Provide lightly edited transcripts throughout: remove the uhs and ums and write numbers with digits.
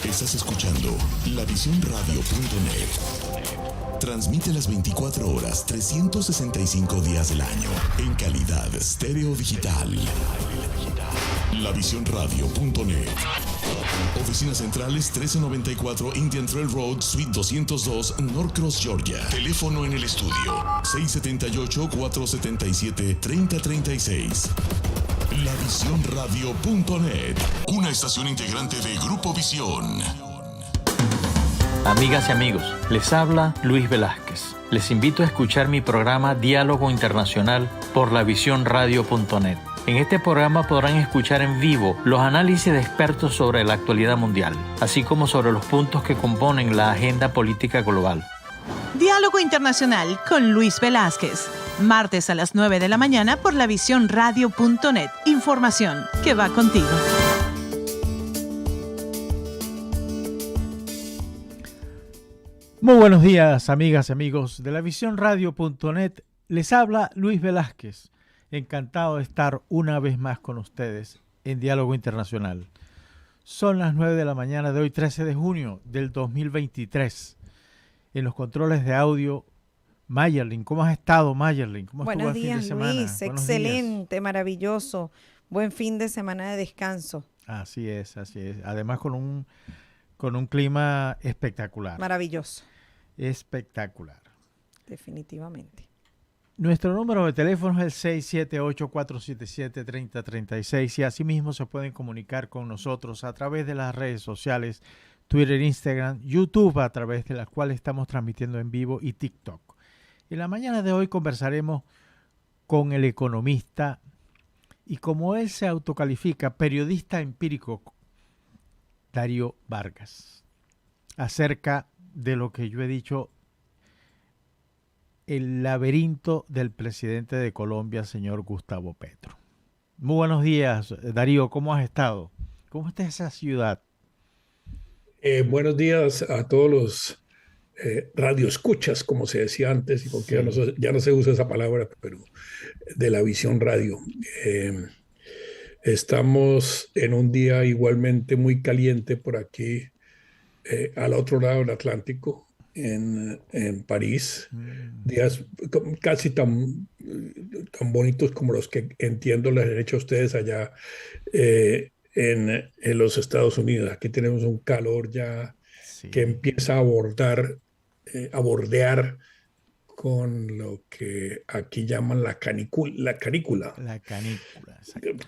Estás escuchando lavisiónradio.net. Transmite las 24 horas, 365 días del año, en calidad estéreo digital. lavisiónradio.net. Oficinas centrales 1394 Indian Trail Road, Suite 202, Norcross, Georgia. Teléfono en el estudio 678-477-3036. lavisiónradio.net, una estación integrante de Grupo Visión. Amigas y amigos, les habla Luis Velázquez. Les invito a escuchar mi programa Diálogo Internacional por lavisiónradio.net. En este programa podrán escuchar en vivo los análisis de expertos sobre la actualidad mundial, así como sobre los puntos que componen la agenda política global. Diálogo Internacional con Luis Velázquez. Martes a las 9 de la mañana por lavisiónradio.net. Información que va contigo. Muy buenos días, amigas y amigos de lavisiónradio.net. Les habla Luis Velázquez. Encantado de estar una vez más con ustedes en Diálogo Internacional. Son las 9 de la mañana de hoy, 13 de junio del 2023. En los controles de audio, Mayerlin. ¿Cómo has estado, Mayerlin? ¿Cómo estuvo el fin de semana? Luis. Excelente, maravilloso. Buen fin de semana de descanso. Así es, así es. Además con un clima espectacular. Maravilloso. Espectacular. Definitivamente. Nuestro número de teléfono es el 678-477-3036 y asimismo se pueden comunicar con nosotros a través de las redes sociales, Twitter, Instagram, YouTube, a través de las cuales estamos transmitiendo en vivo, y TikTok. En la mañana de hoy conversaremos con el economista y, como él se autocalifica, periodista empírico, Darío Vargas, acerca de lo que yo he dicho, el laberinto del presidente de Colombia, señor Gustavo Petro. Muy buenos días, Darío, ¿cómo has estado? ¿Cómo está esa ciudad? Buenos días a todos los radioescuchas, como se decía antes, y porque sí, ya no se usa esa palabra, pero de la visión radio. Estamos en un día igualmente muy caliente por aquí, al otro lado del Atlántico, en París. Días casi tan bonitos como los que entiendo les han hecho ustedes allá en los Estados Unidos. Aquí tenemos un calor ya que empieza a bordear con lo que aquí llaman la canícula. La canícula,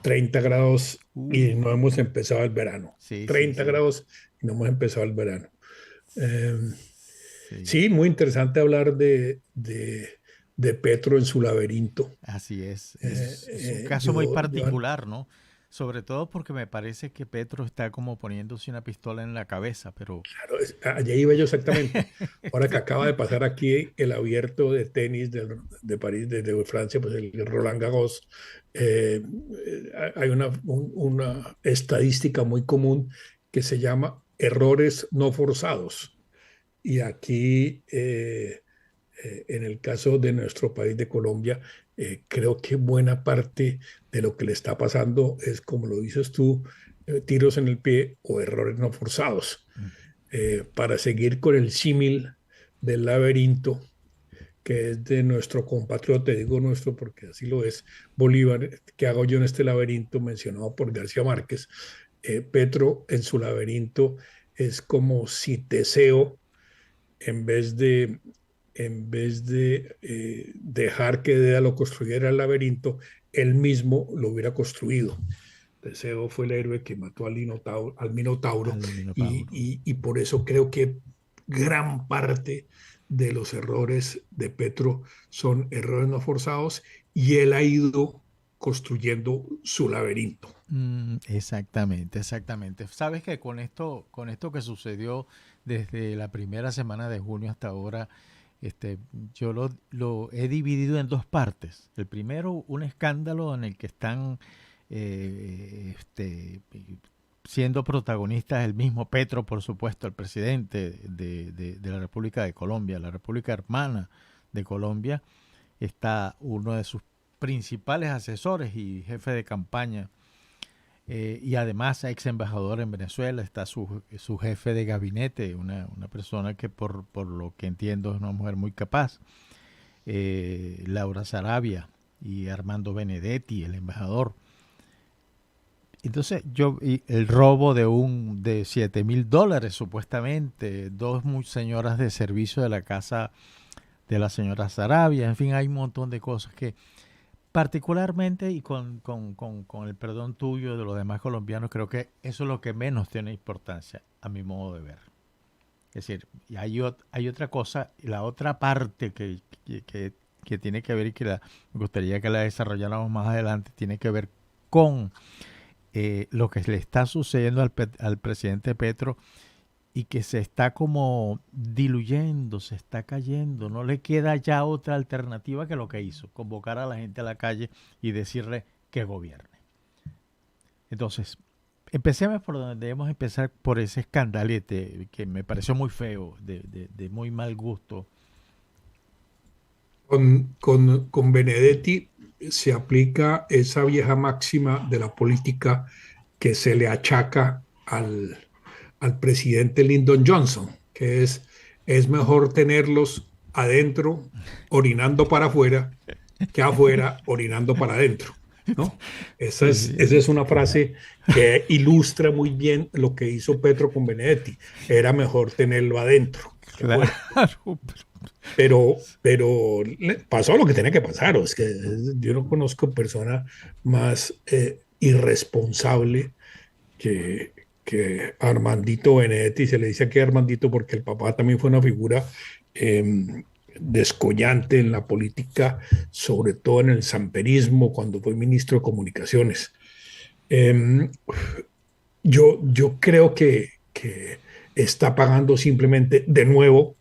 30 grados y no hemos empezado el verano. 30 grados y no hemos empezado el verano. Sí, muy interesante hablar de Petro en su laberinto. Así es un caso muy particular, ¿no? Sobre todo porque me parece que Petro está como poniéndose una pistola en la cabeza, pero... Claro, allá iba yo exactamente. Ahora que acaba de pasar aquí el abierto de tenis de París, de Francia, pues el Roland Garros, hay una estadística muy común que se llama errores no forzados. Y aquí, en el caso de nuestro país, de Colombia, creo que buena parte de lo que le está pasando es, como lo dices tú, tiros en el pie o errores no forzados. Para seguir con el símil del laberinto, que es de nuestro compatriota, digo nuestro porque así lo es, Bolívar, que hago yo en este laberinto mencionado por García Márquez. Petro en su laberinto es como si Teseo, en vez de dejar que Dédalo construyera el laberinto, él mismo lo hubiera construido. Teseo fue el héroe que mató al Minotauro. Y por eso creo que gran parte de los errores de Petro son errores no forzados y él ha ido construyendo su laberinto. Exactamente. Sabes que con esto que sucedió desde la primera semana de junio hasta ahora, yo lo he dividido en dos partes. El primero, un escándalo en el que están siendo protagonistas el mismo Petro, por supuesto, el presidente de la República de Colombia, la República Hermana de Colombia. Está uno de sus principales asesores y jefe de campaña, y además ex embajador en Venezuela, está su jefe de gabinete, una persona que por lo que entiendo es una mujer muy capaz, Laura Sarabia y Armando Benedetti, el embajador. Entonces y el robo de $7,000 supuestamente, dos señoras de servicio de la casa de la señora Sarabia, en fin, hay un montón de cosas que particularmente, y con el perdón tuyo de los demás colombianos, creo que eso es lo que menos tiene importancia a mi modo de ver. Es decir, y hay otra cosa, la otra parte que tiene que ver y que me gustaría que la desarrolláramos más adelante, tiene que ver con lo que le está sucediendo al presidente Petro y que se está como diluyendo, se está cayendo. No le queda ya otra alternativa que lo que hizo, convocar a la gente a la calle y decirle que gobierne. Entonces, empecemos por donde debemos empezar, por ese escandalete que me pareció muy feo, de muy mal gusto. Con Benedetti se aplica esa vieja máxima de la política que se le achaca al presidente Lyndon Johnson, que es mejor tenerlos adentro orinando para afuera que afuera orinando para adentro, ¿no? Esa es una frase que ilustra muy bien lo que hizo Petro con Benedetti. Era mejor tenerlo adentro. Claro. Pero pasó lo que tenía que pasar. Es que yo no conozco persona más irresponsable que Armandito Benedetti. Se le dice aquí Armandito porque el papá también fue una figura descollante en la política, sobre todo en el samperismo, cuando fue ministro de Comunicaciones. Yo creo que está pagando simplemente de nuevo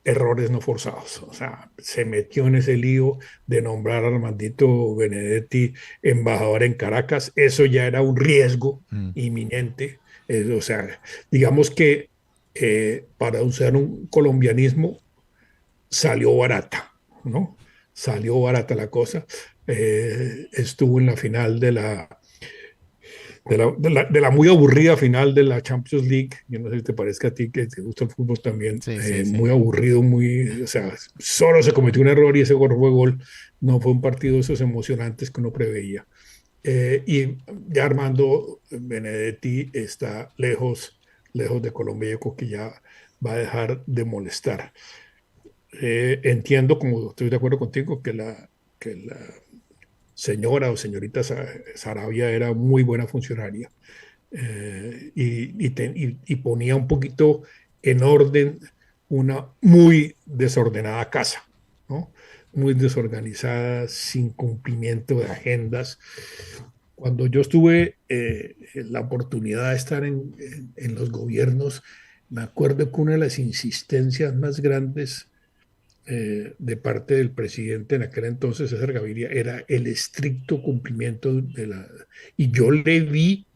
errores no forzados. O sea, se metió en ese lío de nombrar a Armandito Benedetti embajador en Caracas. Eso ya era un riesgo inminente. O sea, digamos que para usar un colombianismo salió barata, ¿no? Salió barata la cosa. Estuvo en la final de la muy aburrida final de la Champions League. Yo no sé si te parezca a ti que te gusta el fútbol también. Sí. Muy aburrido, o sea, solo se cometió un error y ese gol fue gol. No fue un partido de esos emocionantes que uno preveía. Y ya Armando Benedetti está lejos de Colombia. Yo creo que ya va a dejar de molestar. Entiendo, como estoy de acuerdo contigo, que la señora o señorita Sarabia era muy buena funcionaria y ponía un poquito en orden una muy desordenada casa, ¿no? Muy desorganizada, sin cumplimiento de agendas. Cuando yo tuve la oportunidad de estar en los gobiernos, me acuerdo que una de las insistencias más grandes de parte del presidente en aquel entonces, César Gaviria, era el estricto cumplimiento y yo le vi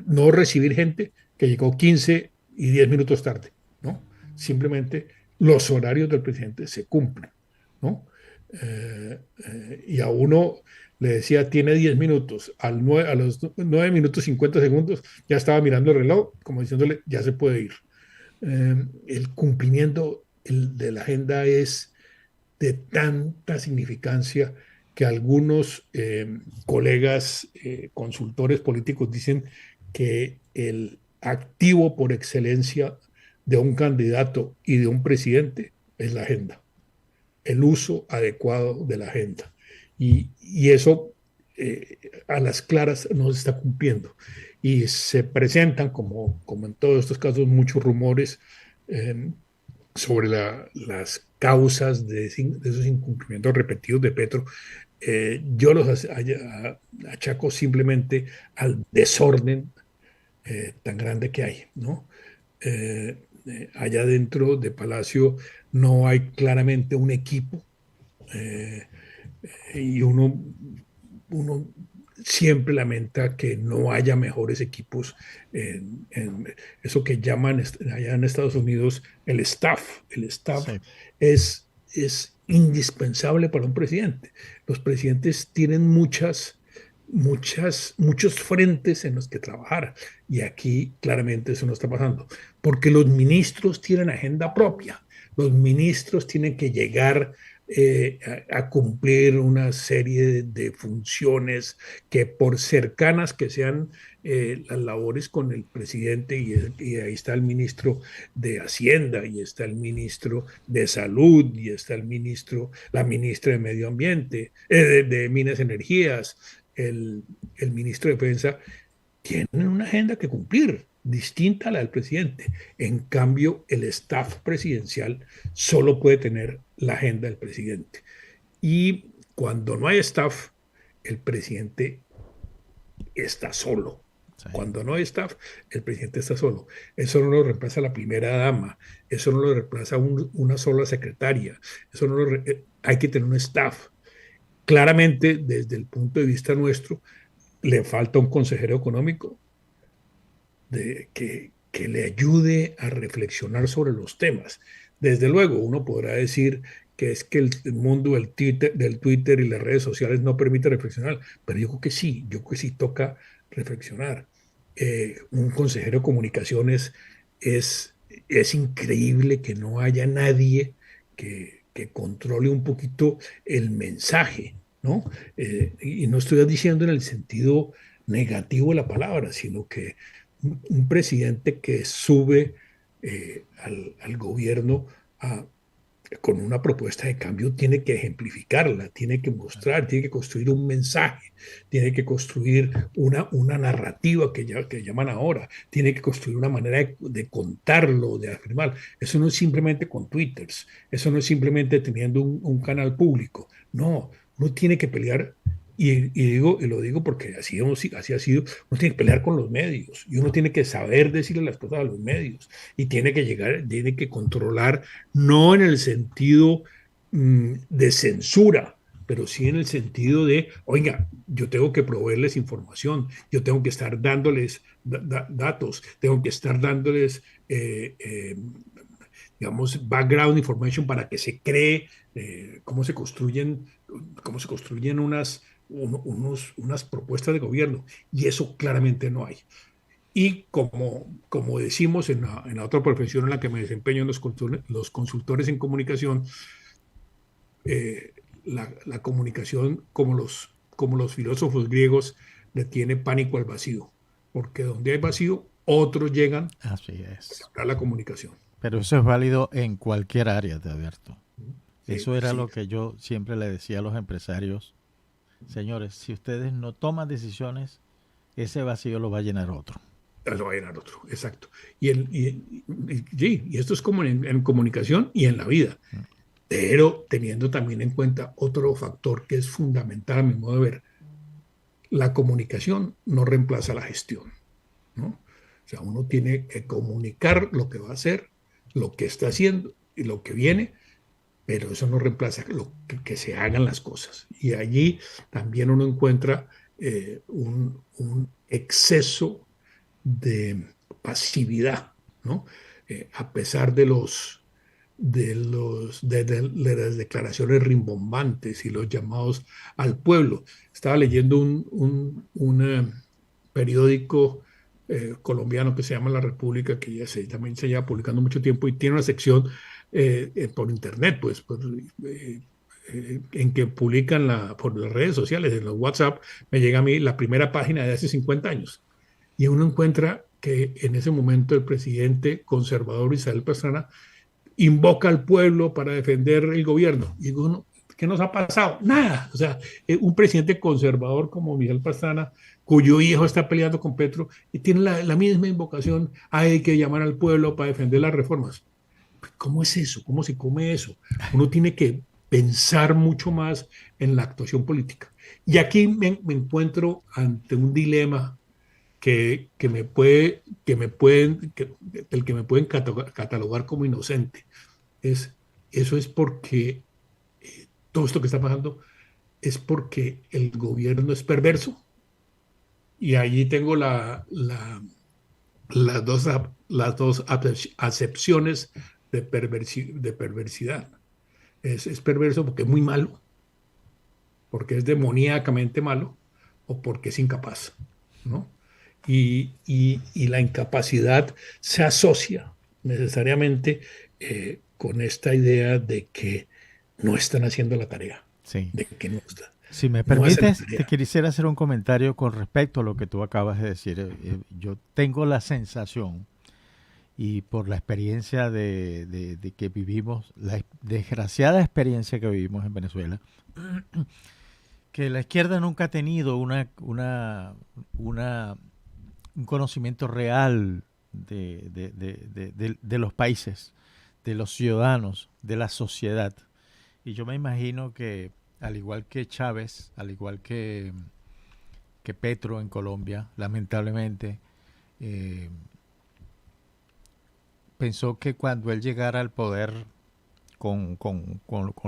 no recibir gente que llegó 15 y 10 minutos tarde, ¿no? Simplemente los horarios del presidente se cumplen, ¿no? Y a uno le decía, tiene 10 minutos, a los 9 minutos 50 segundos ya estaba mirando el reloj, como diciéndole, ya se puede ir. El cumplimiento de la agenda es de tanta significancia que algunos colegas consultores políticos dicen que el activo por excelencia de un candidato y de un presidente es la agenda, el uso adecuado de la agenda. Y eso a las claras no se está cumpliendo. Y se presentan, como en todos estos casos, muchos rumores sobre las causas de esos incumplimientos repetidos de Petro. Yo los achaco simplemente al desorden tan grande que hay, ¿no? Allá dentro de Palacio no hay claramente un equipo y uno siempre lamenta que no haya mejores equipos en eso que llaman allá en Estados Unidos el staff. El staff sí. es indispensable para un presidente. Los presidentes tienen muchas muchos frentes en los que trabajar. Y aquí claramente eso no está pasando, porque los ministros tienen agenda propia. Los ministros tienen que llegar a cumplir una serie de funciones que por cercanas que sean las labores con el presidente, y ahí está el ministro de Hacienda, y está el ministro de Salud, y está la ministra de Medio Ambiente, de Minas y Energías, el ministro de Defensa, tienen una agenda que cumplir, distinta a la del presidente. En cambio, el staff presidencial solo puede tener la agenda del presidente. Y cuando no hay staff, el presidente está solo. Sí. Cuando no hay staff, el presidente está solo. Eso no lo reemplaza la primera dama, eso no lo reemplaza una sola secretaria, eso no lo hay que tener un staff. Claramente, desde el punto de vista nuestro, le falta un consejero económico que le ayude a reflexionar sobre los temas. Desde luego, uno podrá decir que es que el mundo del Twitter y las redes sociales no permite reflexionar, pero yo creo que sí toca reflexionar. Un consejero de comunicaciones es increíble que no haya nadie que controle un poquito el mensaje, ¿no? Y no estoy diciendo en el sentido negativo de la palabra, sino que un presidente que sube al gobierno con una propuesta de cambio tiene que ejemplificarla, tiene que mostrar, tiene que construir un mensaje, tiene que construir una narrativa que llaman ahora, tiene que construir una manera de contarlo, de afirmar. Eso no es simplemente con twitters, eso no es simplemente teniendo un canal público. No, uno tiene que pelear, y lo digo porque así ha sido, uno tiene que pelear con los medios, y uno tiene que saber decirle las cosas a los medios, y tiene que controlar, no en el sentido de censura, pero sí en el sentido de, oiga, yo tengo que proveerles información, yo tengo que estar dándoles datos, tengo que estar dándoles, digamos, background information para que se cree cómo se construyen unas propuestas de gobierno, y eso claramente no hay. Y como decimos en la otra profesión en la que me desempeño, en los consultores en comunicación, la comunicación, como los filósofos griegos, le tiene pánico al vacío, porque donde hay vacío, otros llegan Así es. a la comunicación. Pero eso es válido en cualquier área, te advierto. Sí, eso era sí. lo que yo siempre le decía a los empresarios. Señores, si ustedes no toman decisiones, ese vacío lo va a llenar otro. Lo va a llenar otro, exacto. Y esto es como en comunicación y en la vida, pero teniendo también en cuenta otro factor que es fundamental a mi modo de ver. La comunicación no reemplaza la gestión, ¿no? O sea, uno tiene que comunicar lo que va a hacer, lo que está haciendo y lo que viene, pero eso no reemplaza que se hagan las cosas. Y allí también uno encuentra un exceso de pasividad, ¿no? A pesar de las declaraciones rimbombantes y los llamados al pueblo. Estaba leyendo un periódico colombiano que se llama La República, que también se lleva publicando mucho tiempo, y tiene una sección por internet, pues, en que publican por las redes sociales, en los WhatsApp, me llega a mí la primera página de hace 50 años. Y uno encuentra que en ese momento el presidente conservador Isabel Pastrana invoca al pueblo para defender el gobierno. Y digo, ¿qué nos ha pasado? Nada. O sea, un presidente conservador como Miguel Pastrana, cuyo hijo está peleando con Petro, y tiene la misma invocación: hay que llamar al pueblo para defender las reformas. ¿Cómo es eso? ¿Cómo se come eso? Uno tiene que pensar mucho más en la actuación política. Y aquí me encuentro ante un dilema del que me pueden catalogar como inocente. Eso es porque todo esto que está pasando es porque el gobierno es perverso. Y allí tengo las dos acepciones de perversidad. Es perverso porque es muy malo, porque es demoníacamente malo, o porque es incapaz, ¿no? Y la incapacidad se asocia necesariamente con esta idea de que no están haciendo la tarea, Sí. de que Si me no hacen la permites, te tarea. quisiera hacer un comentario con respecto a lo que tú acabas de decir. Yo tengo la sensación, y por la experiencia de que vivimos, la desgraciada experiencia que vivimos en Venezuela, que la izquierda nunca ha tenido un conocimiento real de los países, de los ciudadanos, de la sociedad. Y yo me imagino que, al igual que Chávez, al igual que Petro en Colombia, lamentablemente, eh, pensó que cuando él llegara al poder con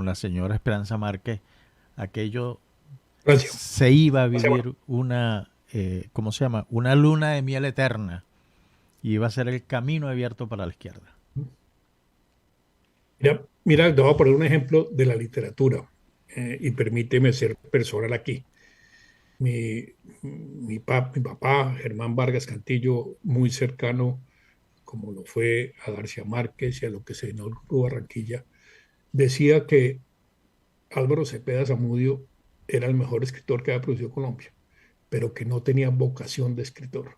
la señora Esperanza Márquez, aquello Francia, se iba a Francia, bueno. vivir ¿cómo se llama? Una luna de miel eterna, y iba a ser el camino abierto para la izquierda. Mira, te voy a poner un ejemplo de la literatura y permíteme ser personal aquí. Mi, mi papá, Germán Vargas Cantillo, muy cercano, como lo fue a García Márquez y a lo que se inauguró Barranquilla, decía que Álvaro Cepeda Zamudio era el mejor escritor que había producido Colombia, pero que no tenía vocación de escritor.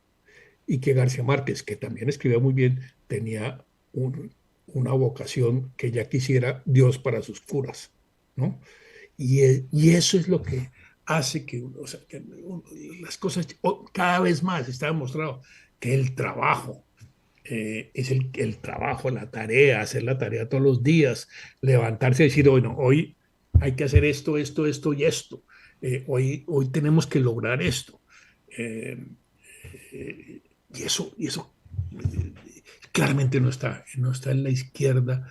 Y que García Márquez, que también escribía muy bien, tenía una vocación que ya quisiera Dios para sus curas, ¿no? Y eso es lo que hace que, o sea, que las cosas, cada vez más está demostrado que el trabajo es el trabajo, la tarea, hacer la tarea todos los días, levantarse y decir, bueno, hoy hay que hacer esto, esto, esto y esto. Hoy tenemos que lograr esto. Eh, y eso claramente no está en la izquierda.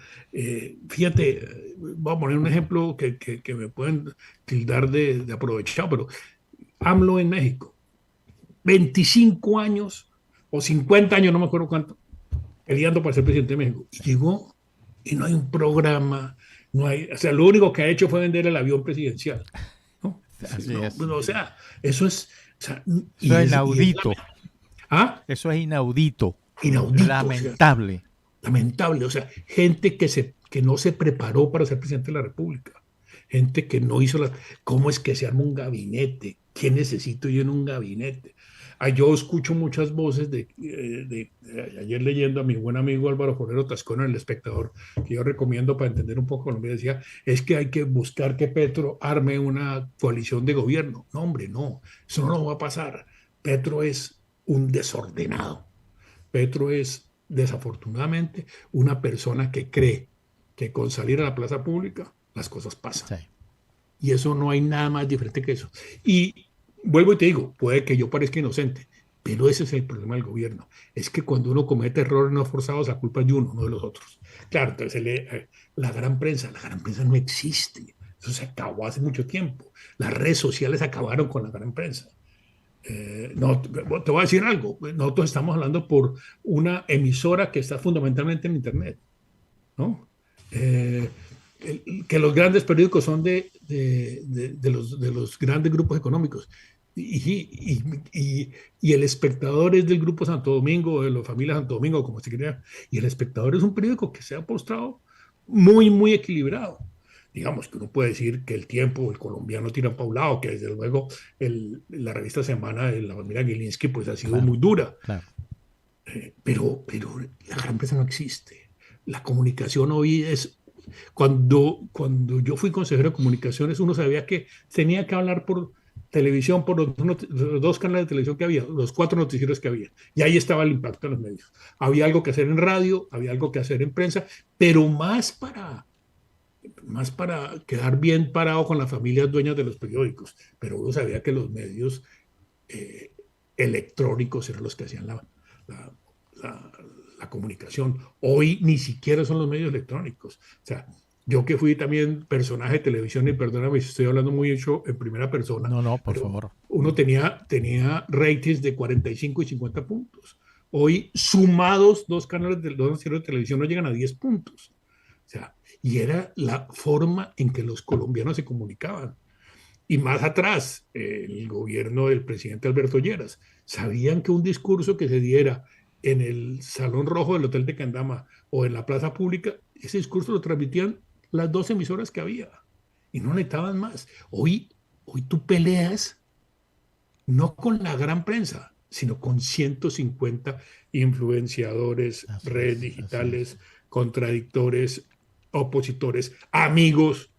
Fíjate, voy a poner un ejemplo que me pueden tildar de aprovechado, pero AMLO en México, 25 años o 50 años, no me acuerdo cuánto, peleando para ser presidente de México. Y llegó y no hay un programa, no hay, o sea, lo único que ha hecho fue vender el avión presidencial, ¿no? Así No, es. bueno, o sea, eso es, o sea, Eso es inaudito. ¿ah? Eso es inaudito. Inaudito, o sea, Lamentable. lamentable, o sea, gente que no se preparó para ser presidente de la República, gente que no hizo ¿cómo es que se arma un gabinete? ¿Qué necesito yo en un gabinete? Yo escucho muchas voces ayer leyendo a mi buen amigo Álvaro Forero Tascón en El Espectador, que yo recomiendo para entender un poco Colombia, decía, es que hay que buscar que Petro arme una coalición de gobierno. No, hombre, no, eso no va a pasar. Petro es un desordenado. Petro es, desafortunadamente, una persona que cree que con salir a la plaza pública las cosas pasan. Sí. Y eso no hay nada más diferente que eso. Y vuelvo y te digo, puede que yo parezca inocente, pero ese es el problema del gobierno. Es que cuando uno comete errores no forzados, la culpa es de uno, no de los otros. Claro, entonces la gran prensa no existe. Eso se acabó hace mucho tiempo. Las redes sociales acabaron con la gran prensa. No, te voy a decir algo. Nosotros estamos hablando por una emisora que está fundamentalmente en Internet, ¿no? Que los grandes periódicos son de los grandes grupos económicos. Y el Espectador es del Grupo Santo Domingo, de la familia Santo Domingo, como se quiera. Y el Espectador es un periódico que se ha mostrado muy, muy equilibrado. Digamos que uno puede decir que El Tiempo, el colombiano tira para un lado, que desde luego la revista Semana de la familia Gilinski pues ha sido muy dura. Claro. Pero la gran empresa no existe. La comunicación hoy es... Cuando yo fui consejero de comunicaciones, uno sabía que tenía que hablar por televisión, por los dos canales de televisión que había, los 4 noticieros que había. Y ahí estaba el impacto en los medios. Había algo que hacer en radio, había algo que hacer en prensa, pero más para quedar bien parado con las familias dueñas de los periódicos. Pero uno sabía que los medios electrónicos eran los que hacían la comunicación. Hoy ni siquiera son los medios electrónicos. O sea, yo que fui también personaje de televisión, y perdóname si estoy hablando mucho en primera persona. No, por favor. Uno tenía ratings de 45 y 50 puntos. Hoy, sumados dos noticieros de televisión, no llegan a 10 puntos. O sea, y era la forma en que los colombianos se comunicaban. Y más atrás, el gobierno del presidente Alberto Lleras, sabían que un discurso que se diera en el Salón Rojo del Hotel de Candama o en la plaza pública, ese discurso lo transmitían las dos emisoras que había y no necesitaban más. Hoy tú peleas no con la gran prensa, sino con 150 influenciadores, Así redes es, así es. digitales, contradictores, opositores, amigos,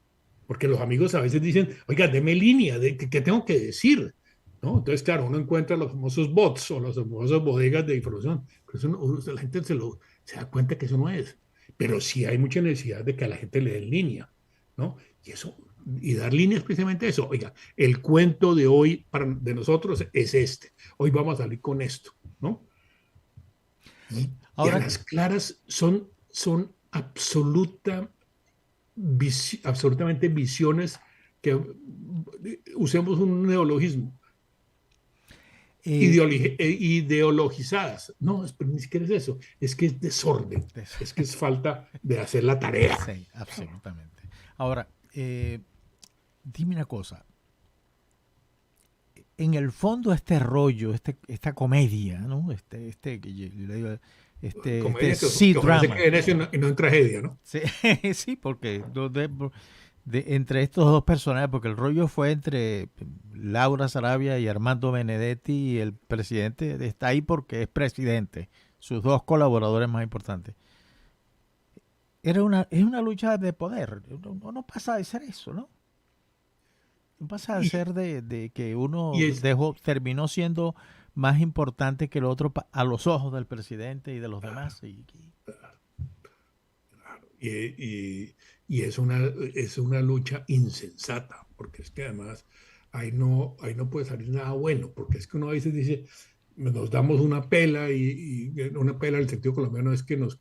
porque los amigos a veces dicen, oiga, deme línea, ¿qué tengo que decir? ¿No? Entonces, claro, uno encuentra los famosos bots o las famosas bodegas de información, pero la gente se da cuenta que eso no es. Pero sí hay mucha necesidad de que a la gente le den línea, ¿no? Y dar línea es precisamente eso. Oiga, el cuento de hoy de nosotros es este. Hoy vamos a salir con esto, ¿no? Y a Ahora, las claras son absolutamente visiones que usemos un neologismo, eh, ideologizadas. No, ni siquiera es eso, es que es desorden, es que es falta de hacer la tarea. sí, absolutamente. Ahora, dime una cosa. En el fondo este rollo, esta comedia, ¿no? Que yo le digo, Comedia que ojalá se C-drama. quede en eso y no en tragedia, ¿no? Sí, sí, porque entre estos dos personajes, porque el rollo fue entre Laura Sarabia y Armando Benedetti, y el presidente está ahí porque es presidente, sus dos colaboradores más importantes. Es una lucha de poder, no pasa de ser eso, ¿no? No pasa de Y, ser de que uno y es, terminó siendo más importante que el otro a los ojos del presidente y de los demás. y, y- y es una lucha insensata, porque es que además ahí no puede salir nada bueno, porque es que uno a veces dice, nos damos una pela y una pela en el sentido colombiano es que nos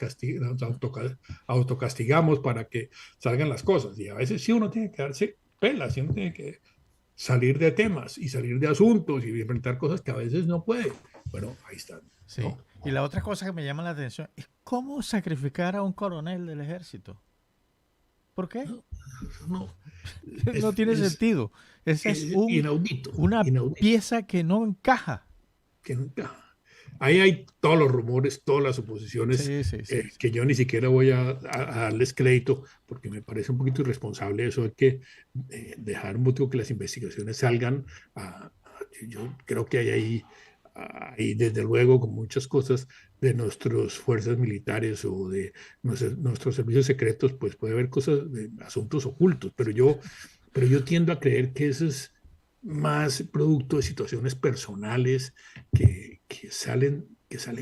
autocastigamos para que salgan las cosas. Y a veces sí uno tiene que darse pelas, sí uno tiene que salir de temas y salir de asuntos y enfrentar cosas que a veces no puede. Bueno, ahí están, Sí. ¿no? Y la otra cosa que me llama la atención es cómo sacrificar a un coronel del ejército. ¿Por qué? No, No tiene sentido. Esa es inaudito, una inaudito. pieza que no encaja. Que nunca. Ahí hay todos los rumores, todas las suposiciones Sí, sí, sí, sí. que yo ni siquiera voy a darles crédito porque me parece un poquito irresponsable eso de que dejar un motivo que las investigaciones salgan. Yo creo que hay desde luego con muchas cosas de nuestras fuerzas militares o de nuestros servicios secretos, pues puede haber cosas de asuntos ocultos, pero yo tiendo a creer que eso es más producto de situaciones personales que salen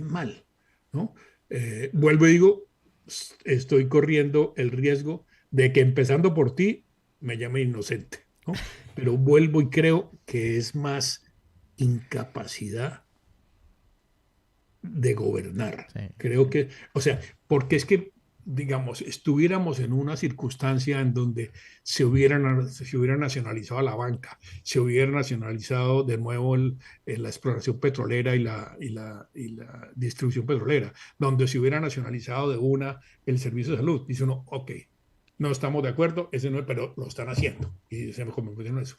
mal, ¿no? Vuelvo y digo, estoy corriendo el riesgo de que empezando por ti me llame inocente, ¿no? Pero vuelvo y creo que es más incapacidad de gobernar. Sí. Creo que, o sea, porque es que, digamos, estuviéramos en una circunstancia en donde se hubiera nacionalizado la banca, se hubiera nacionalizado de nuevo la exploración petrolera y la distribución petrolera, donde se hubiera nacionalizado de una el servicio de salud. Dice uno, ok, no estamos de acuerdo, ese no, pero lo están haciendo. Y se me convirtió en eso.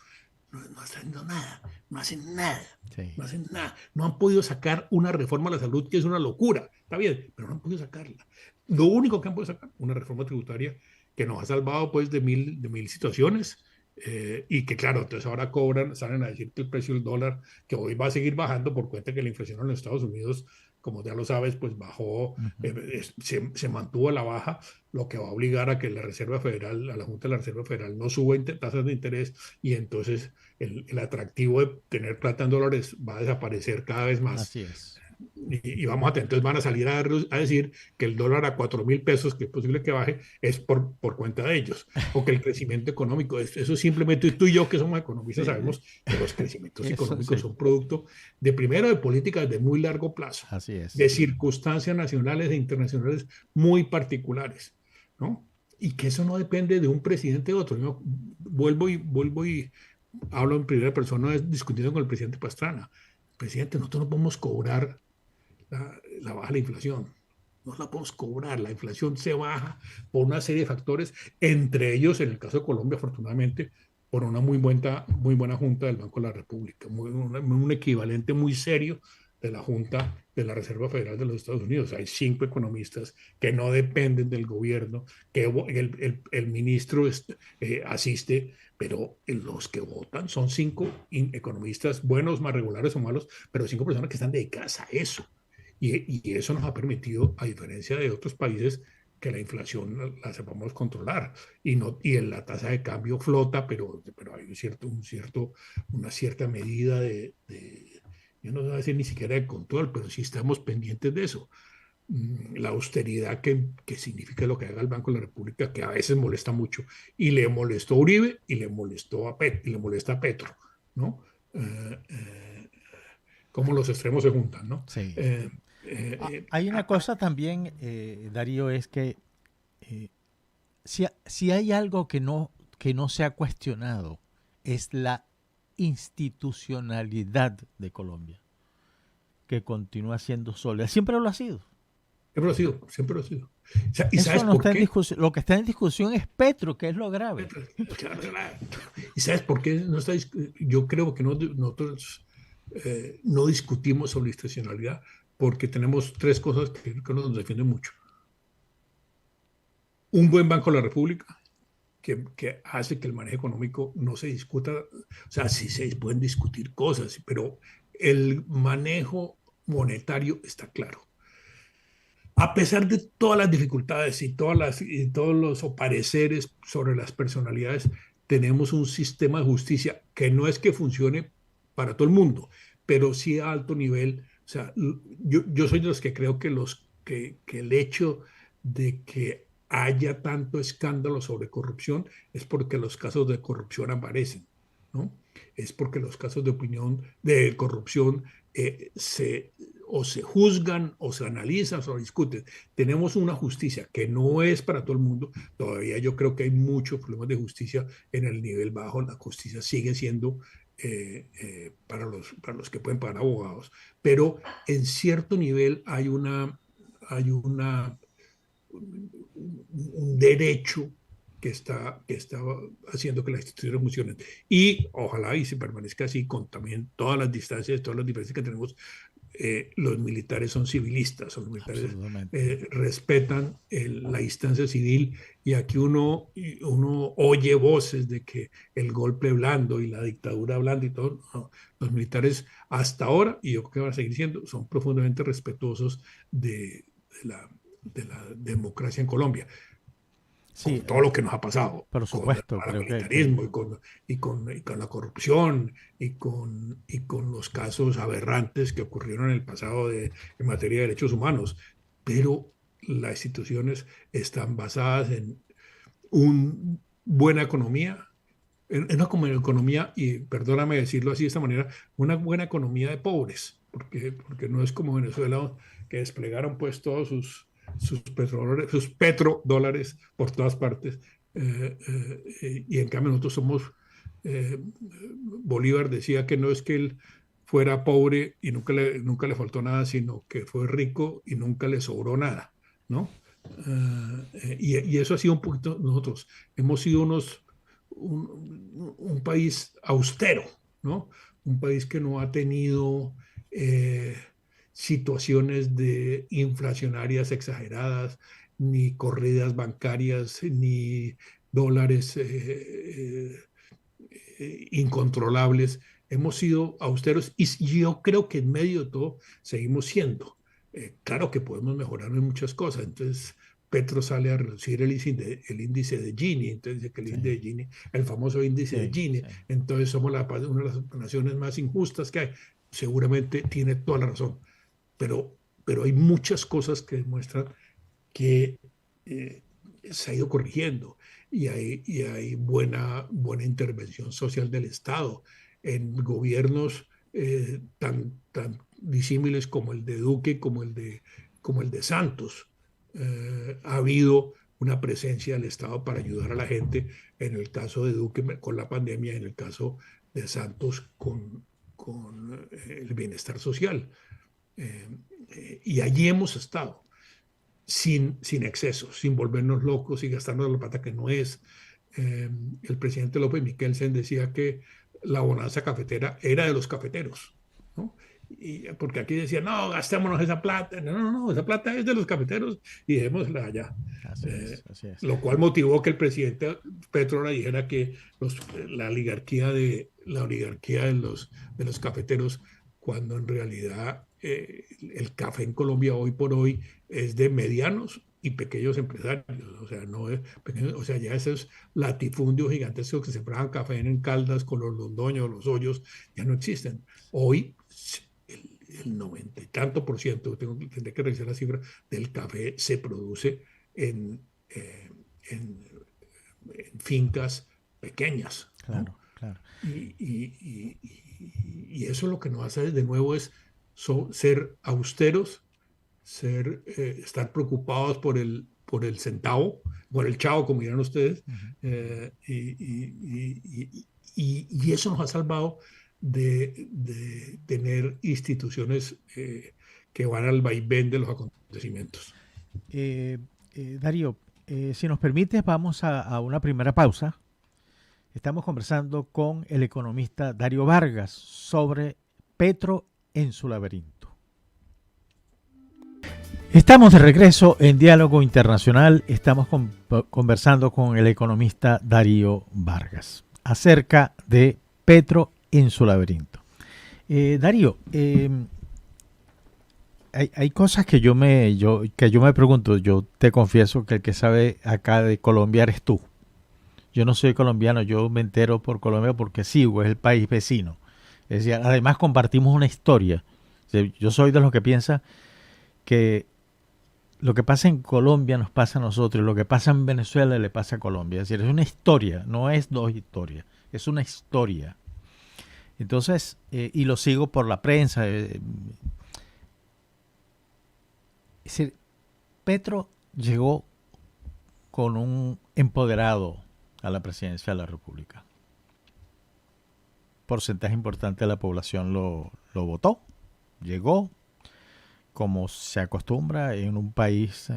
No están haciendo nada, no hacen nada. Sí. No hacen nada. No han podido sacar una reforma a la salud que es una locura. Está bien, pero no han podido sacarla. Lo único que han podido sacar, una reforma tributaria que nos ha salvado pues de mil situaciones y que claro, entonces ahora salen a decir que el precio del dólar, que hoy va a seguir bajando por cuenta que la inflación en los Estados Unidos, como ya lo sabes, pues bajó, se mantuvo a la baja, lo que va a obligar a que la Reserva Federal, a la Junta de la Reserva Federal no suba tasas de interés y entonces el atractivo de tener plata en dólares va a desaparecer cada vez más. Así es. Y vamos a tener, entonces van a salir a decir que el dólar a 4.000 pesos, que es posible que baje, es por cuenta de ellos, o que el crecimiento económico, eso simplemente tú y yo que somos economistas Sí. sabemos que los crecimientos Eso económicos sí. son producto de primero de políticas de muy largo plazo, Así es. de circunstancias nacionales e internacionales muy particulares, ¿no? Y que eso no depende de un presidente u otro. Yo vuelvo y hablo en primera persona discutiendo con el presidente Pastrana. Presidente, nosotros no podemos cobrar la baja la inflación. No la podemos cobrar. La inflación se baja por una serie de factores, entre ellos, en el caso de Colombia, afortunadamente, por una muy buena junta del Banco de la República, un equivalente muy serio de la Junta de la Reserva Federal de los Estados Unidos. Hay 5 economistas que no dependen del gobierno, que el ministro asiste, pero los que votan son 5 economistas, buenos, más regulares o malos, pero 5 personas que están dedicadas a eso. Y eso nos ha permitido, a diferencia de otros países, que la inflación la sepamos controlar y la tasa de cambio flota, pero hay una cierta medida yo no voy a decir ni siquiera de control, pero sí estamos pendientes de eso. La austeridad que significa lo que haga el Banco de la República, que a veces molesta mucho, y le molestó a Uribe y le molesta a Petro, ¿no? Cómo los extremos se juntan, ¿no? Sí. Hay una cosa también, Darío, es que si hay algo que no se ha cuestionado, es la institucionalidad de Colombia, que continúa siendo sólida. Siempre lo ha sido. Siempre lo ha sido. ¿Y sabes por qué? Lo que está en discusión es Petro, que es lo grave. ¿Y sabes por qué no está? Yo creo que nosotros no discutimos sobre institucionalidad porque tenemos 3 cosas que nos defienden mucho. Un buen Banco de la República, que hace que el manejo económico no se discuta. O sea, sí se pueden discutir cosas, pero el manejo monetario está claro. A pesar de todas las dificultades y todos los pareceres sobre las personalidades, tenemos un sistema de justicia que no es que funcione para todo el mundo, pero sí a alto nivel. O sea, yo soy de los que creo que el hecho de que haya tanto escándalo sobre corrupción es porque los casos de corrupción aparecen, ¿no? Es porque los casos de corrupción o se juzgan, o se analizan, o se discuten. Tenemos una justicia que no es para todo el mundo. Todavía yo creo que hay muchos problemas de justicia en el nivel bajo. La justicia sigue siendo para los que pueden pagar abogados, pero en cierto nivel hay un derecho que está haciendo que las instituciones funcionen. Y ojalá y se permanezca así con también todas las distancias, todas las diferencias que tenemos. Los militares son civilistas, los militares respetan la instancia civil, y aquí uno oye voces de que el golpe blando y la dictadura blanda y todo. No, los militares hasta ahora, y yo creo que van a seguir siendo, son profundamente respetuosos de la democracia en Colombia. Sí, con todo lo que nos ha pasado, por supuesto, con el paramilitarismo y con la corrupción y con los casos aberrantes que ocurrieron en el pasado en materia de derechos humanos. Pero las instituciones están basadas en una buena economía, en una economía, y perdóname decirlo así de esta manera, una buena economía de pobres, porque no es como Venezuela, que desplegaron pues todos sus petrodólares por todas partes, y en cambio nosotros somos, Bolívar decía que no es que él fuera pobre y nunca le faltó nada, sino que fue rico y nunca le sobró nada, ¿no? Y eso ha sido un poquito nosotros. Hemos sido un país austero, ¿no? Un país que no ha tenido situaciones inflacionarias exageradas, ni corridas bancarias, ni dólares incontrolables. Hemos sido austeros, y yo creo que en medio de todo seguimos siendo. Claro que podemos mejorar en muchas cosas. Entonces Petro sale a reducir el índice de Gini, entonces dice que el índice de Gini, el famoso índice de Gini, entonces somos una de las naciones más injustas que hay. Seguramente tiene toda la razón. Pero hay muchas cosas que demuestran que se ha ido corrigiendo, y hay buena intervención social del Estado en gobiernos tan disímiles como el de Duque, como el de Santos. Ha habido una presencia del Estado para ayudar a la gente, en el caso de Duque con la pandemia, en el caso de Santos con el bienestar social. Y allí hemos estado, sin excesos, sin volvernos locos y gastarnos la plata que no es. el presidente López Miquelsen decía que la bonanza cafetera era de los cafeteros, ¿no? Porque aquí decían, no, gastémonos esa plata. No, no, no, esa plata es de los cafeteros y dejémosla allá. Así es, así es. Lo cual motivó que el presidente Petro ahora dijera que la oligarquía de los cafeteros, cuando en realidad el café en Colombia hoy por hoy es de medianos y pequeños empresarios, o sea, no es pequeño, o sea, ya esos latifundios gigantescos que sembraban café en Caldas con los Londoños, los Hoyos, ya no existen. Hoy el 90 y tanto por ciento, tendré que revisar la cifra, del café se produce en, eh, en, en fincas pequeñas, ¿no? Claro, claro. Y eso lo que nos hace de nuevo es ser austeros, estar preocupados por el centavo, por el chavo, como dirán ustedes, y eso nos ha salvado de tener instituciones que van al vaivén de los acontecimientos. Darío, si nos permites, vamos a una primera pausa. Estamos conversando con el economista Darío Vargas sobre Petro en su laberinto. Estamos de regreso en Diálogo Internacional. Estamos conversando con el economista Darío Vargas acerca de Petro en su laberinto. Darío, hay cosas que yo me pregunto. Yo te confieso que el que sabe acá de Colombia eres tú. Yo no soy colombiano, yo me entero por Colombia porque sigo, es el país vecino. Es decir, además compartimos una historia. Yo soy de los que piensa que lo que pasa en Colombia nos pasa a nosotros, y lo que pasa en Venezuela le pasa a Colombia. Es decir, es una historia, no es dos historias, es una historia. Entonces, y lo sigo por la prensa. Es decir, Petro llegó con un empoderado a la presidencia de la República. Porcentaje importante de la población lo votó, llegó, como se acostumbra en un país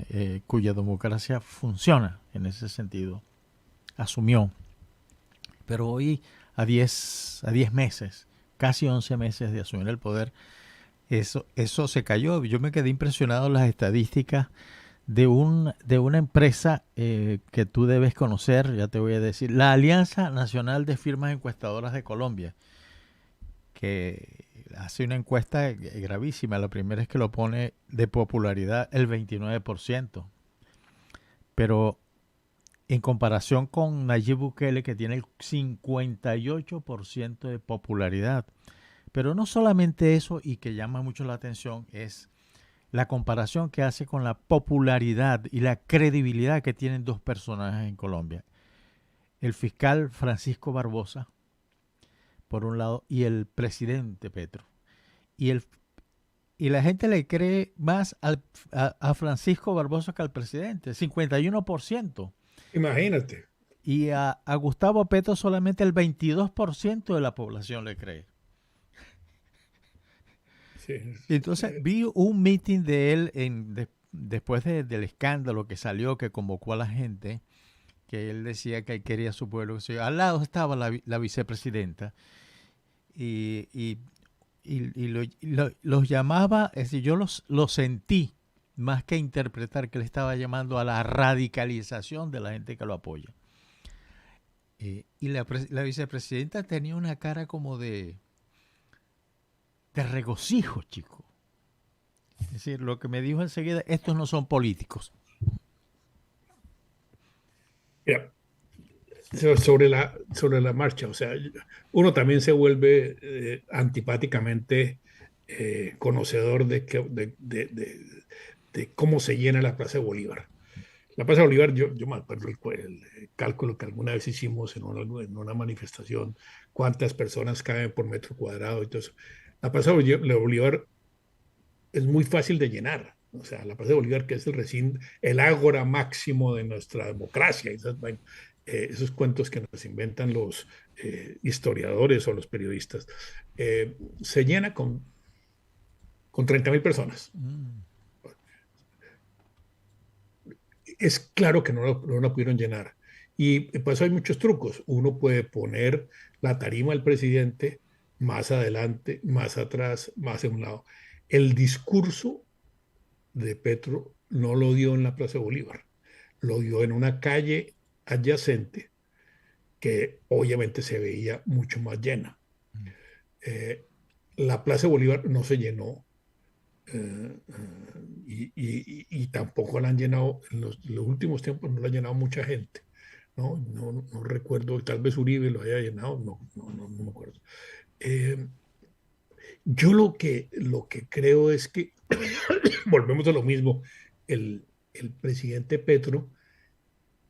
cuya democracia funciona en ese sentido, asumió. Pero hoy, a 10 meses, casi 11 meses de asumir el poder, eso se cayó. Yo me quedé impresionado en las estadísticas de una empresa que tú debes conocer, ya te voy a decir, la Alianza Nacional de Firmas Encuestadoras de Colombia, que hace una encuesta gravísima. La primera es que lo pone de popularidad el 29%, pero en comparación con Nayib Bukele, que tiene el 58% de popularidad. Pero no solamente eso, y que llama mucho la atención, es la comparación que hace con la popularidad y la credibilidad que tienen dos personajes en Colombia. El fiscal Francisco Barbosa, por un lado, y el presidente Petro. Y la gente le cree más a Francisco Barbosa que al presidente, 51%. Imagínate. Y a Gustavo Petro solamente el 22% de la población le cree. Sí. Entonces vi un meeting de él después del escándalo que salió, que convocó a la gente, que él decía que él quería a su pueblo. Al lado estaba la vicepresidenta y los llamaba, es decir, yo los sentí, más que interpretar, que le estaba llamando a la radicalización de la gente que lo apoya. Y la vicepresidenta tenía una cara como de regocijo, chico. Es decir, lo que me dijo enseguida, estos no son políticos. Mira, sobre la marcha, o sea, uno también se vuelve antipáticamente conocedor de cómo se llena la Plaza de Bolívar. La Plaza de Bolívar, yo me acuerdo el cálculo que alguna vez hicimos en una manifestación, cuántas personas caben por metro cuadrado y todo eso. La Plaza de Bolívar es muy fácil de llenar. O sea, la Plaza de Bolívar, que es el recinto, el ágora máximo de nuestra democracia. Esos cuentos que nos inventan los historiadores o los periodistas, se llena con 30.000 personas. Es claro que no la pudieron llenar. Y pues hay muchos trucos. Uno puede poner la tarima del presidente más adelante, más atrás, más a un lado. El discurso de Petro no lo dio en la Plaza Bolívar, lo dio en una calle adyacente que obviamente se veía mucho más llena. Eh, la Plaza Bolívar no se llenó y tampoco la han llenado, en los últimos tiempos no la ha llenado mucha gente. No recuerdo, tal vez Uribe lo haya llenado, no me acuerdo. Eh, yo lo que creo es que volvemos a lo mismo, el presidente Petro,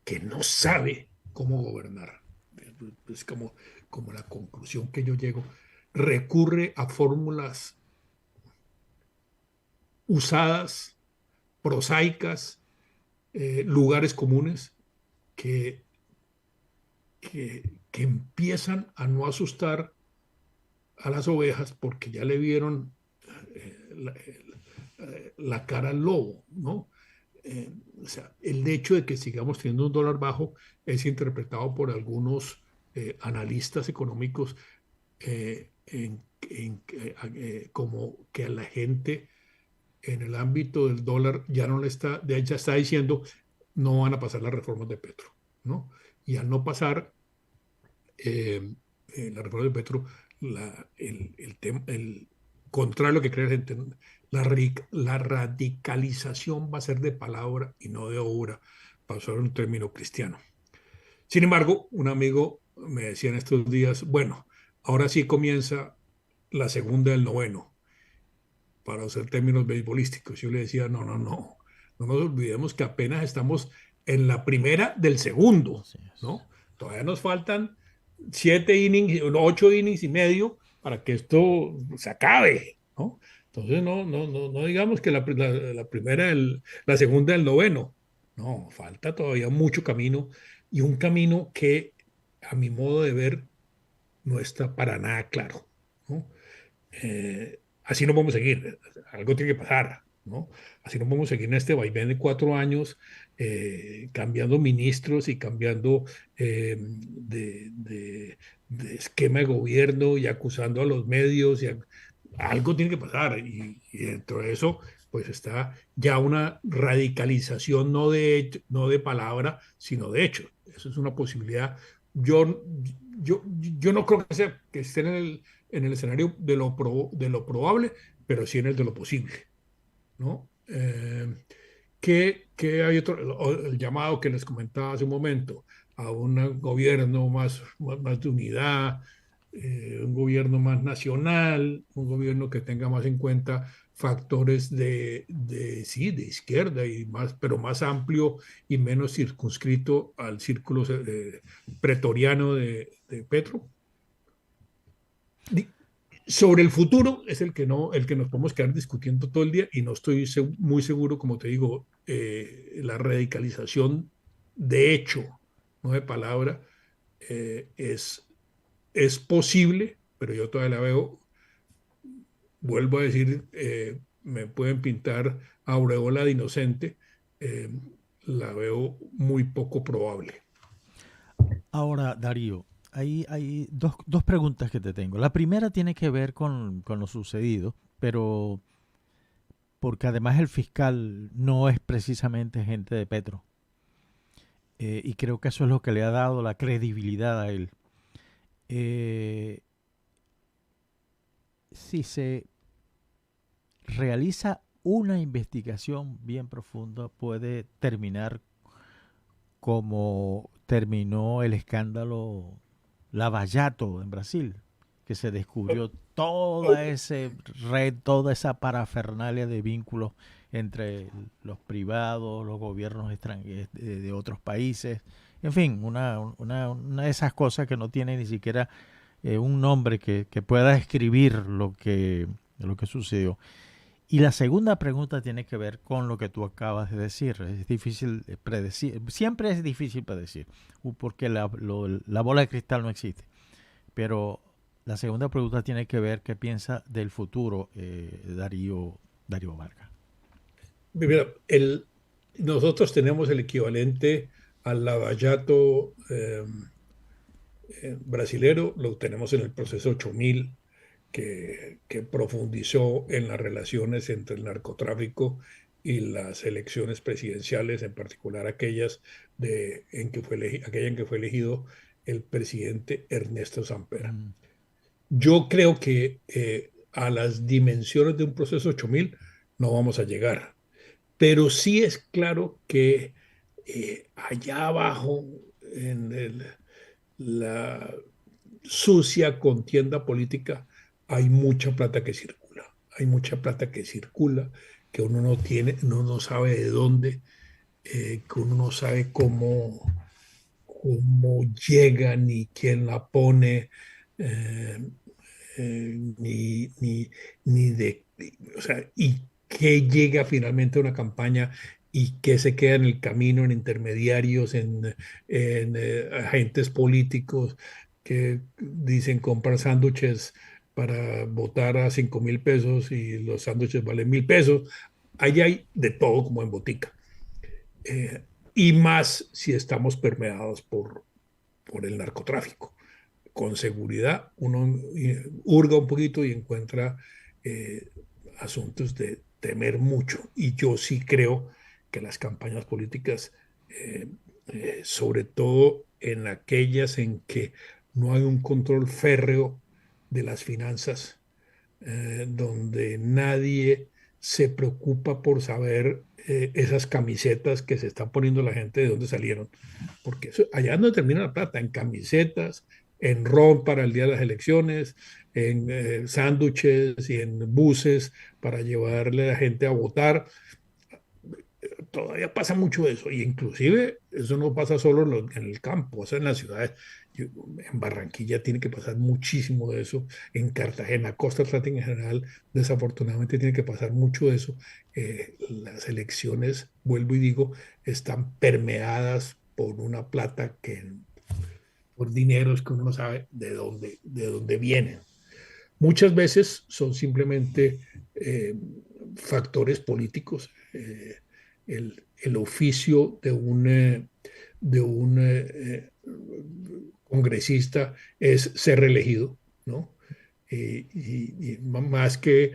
que no sabe cómo gobernar, es como la conclusión que yo llego, recurre a fórmulas usadas, prosaicas, lugares comunes que, que empiezan a no asustar a las ovejas porque ya le vieron la cara al lobo, ¿no? O sea, el hecho de que sigamos teniendo un dólar bajo es interpretado por algunos analistas económicos como que a la gente en el ámbito del dólar ya no le está, ya está diciendo no van a pasar las reformas de Petro, ¿no? Y al no pasar la reforma de Petro, el contrario a lo que cree la gente, la radicalización va a ser de palabra y no de obra, para usar un término cristiano. Sin embargo, un amigo me decía en estos días, bueno, ahora sí comienza la segunda del noveno, para usar términos beisbolísticos. Yo le decía, no nos olvidemos que apenas estamos en la primera del segundo, ¿no? Todavía nos faltan 7 innings, 8 innings y medio para que esto se acabe, ¿no? Entonces no digamos que la primera, la segunda del noveno. No, falta todavía mucho camino y un camino que a mi modo de ver no está para nada claro, ¿no? Así no podemos seguir, algo tiene que pasar, ¿no? Así no podemos seguir en este vaivén de 4 años, cambiando ministros y cambiando de esquema de gobierno y acusando a los medios. Algo tiene que pasar y dentro de eso pues está ya una radicalización no de palabra, sino de hecho. Eso es una posibilidad. Yo no creo que esté en el escenario de lo probable, pero sí en el de lo posible, ¿no? Que hay el llamado que les comentaba hace un momento, a un gobierno más de unidad, un gobierno más nacional, un gobierno que tenga más en cuenta factores sí, de izquierda, pero más amplio y menos circunscrito al círculo pretoriano de Petro. Sobre el futuro es el que nos podemos quedar discutiendo todo el día y no estoy muy seguro, como te digo, la radicalización de hecho, no de palabra, es posible, pero yo todavía la veo, vuelvo a decir, me pueden pintar aureola de inocente, eh, la veo muy poco probable. Ahora, Darío, hay dos preguntas que te tengo. La primera tiene que ver con lo sucedido, pero porque además el fiscal no es precisamente gente de Petro. Y creo que eso es lo que le ha dado la credibilidad a él. Si se realiza una investigación bien profunda, puede terminar como terminó el escándalo Lava-Jato en Brasil, que se descubrió toda esa red, toda esa parafernalia de vínculos entre los privados, los gobiernos extranjeros de otros países, en fin, una de esas cosas que no tiene ni siquiera un nombre que pueda describir lo que sucedió. Y la segunda pregunta tiene que ver con lo que tú acabas de decir. Es difícil predecir, siempre es difícil predecir, porque la bola de cristal no existe. Pero la segunda pregunta tiene que ver qué piensa del futuro Darío Vargas. Mira, nosotros tenemos el equivalente al lavallato brasilero lo tenemos en el proceso 8000, que profundizó en las relaciones entre el narcotráfico y las elecciones presidenciales, en particular aquellas aquella en que fue elegido el presidente Ernesto Samper. Yo creo que a las dimensiones de un proceso 8000 no vamos a llegar, pero sí es claro que allá abajo, en la sucia contienda política, hay mucha plata que circula. Hay mucha plata que circula, que uno no tiene, uno no sabe de dónde, que uno no sabe cómo llega, ni quién la pone, eh, ni de, o sea, y qué llega finalmente a una campaña y qué se queda en el camino, en intermediarios, en agentes políticos que dicen comprar sándwiches para votar a 5.000 pesos y los sándwiches valen 1.000 pesos. Ahí hay de todo como en botica. Y más si estamos permeados por el narcotráfico. Con seguridad uno hurga un poquito y encuentra asuntos de temer mucho. Y yo sí creo que las campañas políticas, sobre todo en aquellas en que no hay un control férreo de las finanzas, donde nadie se preocupa por saber esas camisetas que se está poniendo la gente de dónde salieron, porque allá no termina la plata, en camisetas, en ron para el día de las elecciones, en sándwiches y en buses para llevarle a la gente a votar. Todavía pasa mucho eso, y inclusive eso no pasa solo en el campo, o sea, en las ciudades. En Barranquilla tiene que pasar muchísimo de eso, en Cartagena, Costa Atlántica en general, desafortunadamente tiene que pasar mucho de eso. Las elecciones, vuelvo y digo, están permeadas por una plata por dineros que uno no sabe de dónde vienen. Muchas veces son simplemente factores políticos. El oficio de un congresista es ser reelegido, ¿no? Y más que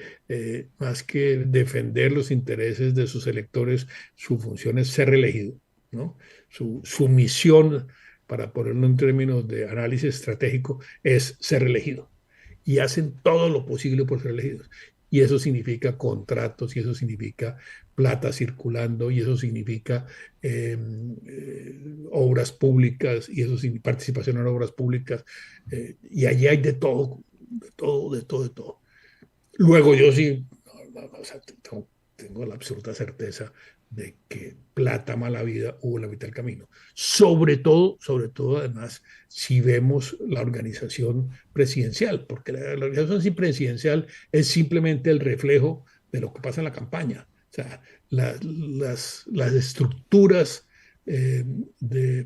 defender los intereses de sus electores, su función es ser reelegido, ¿no? Su misión, para ponerlo en términos de análisis estratégico, es ser reelegido. Y hacen todo lo posible por ser elegidos. Y eso significa contratos, y eso significa plata circulando, y eso significa obras públicas, y eso significa participación en obras públicas. Y allí hay de todo, de todo, de todo, de todo. Luego yo sí, o sea, tengo la absoluta certeza de que plata, mala vida, hubo la mitad del camino. Sobre todo, además, si vemos la organización presidencial, porque la organización presidencial es simplemente el reflejo de lo que pasa en la campaña. O sea, las estructuras,